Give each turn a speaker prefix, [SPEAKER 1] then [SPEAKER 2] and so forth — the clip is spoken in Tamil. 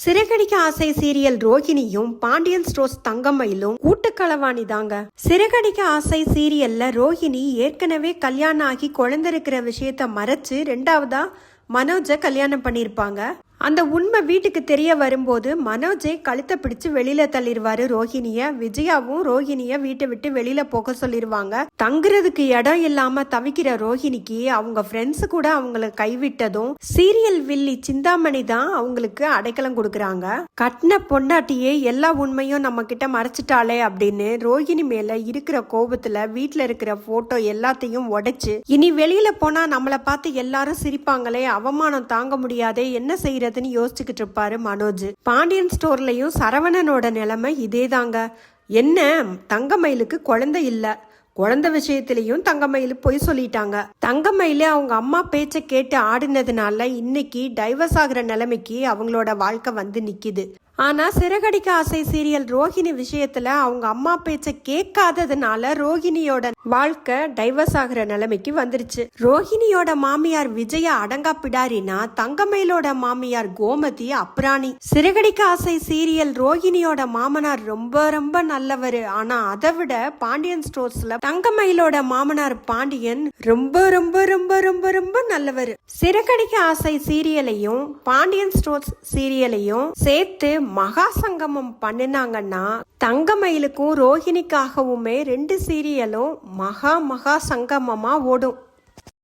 [SPEAKER 1] சிறகடிக்க ஆசை சீரியல் ரோஹிணியும் பாண்டியன் ஸ்டோர்ஸ் தங்கமயிலும் கூட்டுக்களவாணி தாங்க. சிறகடிக்க ஆசை சீரியல்ல ரோஹிணி ஏற்கனவே கல்யாணம் ஆகி குழந்தை இருக்கிற விஷயத்த மறைச்சு ரெண்டாவதா மனோஜை கல்யாணம் பண்ணிருப்பாங்க. அந்த உண்மை வீட்டுக்கு தெரிய வரும்போது மனோஜை கழுத்தை பிடிச்சு வெளியில தள்ளிடுவாரு ரோஹிணிய. விஜயாவும் ரோஹிணிய வீட்டை விட்டு வெளியில போக சொல்லிருவாங்க. தங்குறதுக்கு இடம் இல்லாம தவிக்கிற ரோஹிணிக்கு அவங்க ஃப்ரெண்ட்ஸ் கூட அவங்கள கைவிட்டதும் சீரியல் வில்லி சிந்தாமணி தான் அவங்களுக்கு அடைக்கலம் கொடுக்கறாங்க. கட்டின பொண்டாட்டியே எல்லா உண்மையும் நம்ம கிட்ட மறைச்சிட்டாளே அப்படின்னு ரோஹிணி மேல இருக்கிற கோபத்துல வீட்டுல இருக்கிற போட்டோ எல்லாத்தையும் உடைச்சு இனி வெளியில போனா நம்மளை பார்த்து எல்லாரும் சிரிப்பாங்களே, அவமானம் தாங்க முடியாதே, என்ன செய்யறது யோசிச்சுக்கிட்டு இருப்பாரு மனோஜ். பாண்டியன் ஸ்டோர்லயும் சரவணனோட நிலைமை இதேதாங்க. என்ன தங்கமயிலுக்கு குழந்தை இல்ல, குழந்தை விஷயத்திலையும் தங்கமயிலு பொய் சொல்லிட்டாங்க. தங்கமயிலு அவங்க அம்மா பேச்ச கேட்டு ஆடினதுனால இன்னைக்கு டைவர்ஸ் ஆகுற நிலைமைக்கு அவங்களோட வாழ்க்கை வந்து நிக்குது. ஆனா சிறகடிக்க ஆசை சீரியல் ரோஹிணி விஷயத்துல அவங்க அம்மா பேச்ச கேட்காததுனால ரோஹிணியோட வாழ்க்கை டைவர்ஸ் ஆகுற நிலைமைக்கு வந்துருச்சு. ரோஹிணியோட மாமியார் விஜயா அடங்கா பிடாரினா தங்கமயிலோட மாமியார் கோமதி அப்ராணி. சிறகடிக்க ஆசை சீரியல் ரோஹிணியோட மாமனார் ரொம்ப ரொம்ப நல்லவரு. ஆனா அதை விட பாண்டியன் ஸ்டோர்ஸ்ல தங்கமயிலோட மாமனார் பாண்டியன் ரொம்ப ரொம்ப ரொம்ப ரொம்ப ரொம்ப நல்லவரு. சிறகடிக்க ஆசை சீரியலையும் பாண்டியன் ஸ்டோர்ஸ் சீரியலையும் சேர்த்து மகா சங்கமம் பண்ணினாங்கன்னா தங்கமயிலுக்கும் ரோஹிணிக்காகவுமே 2 சீரியலும் மகா சங்கமமா ஓடும்.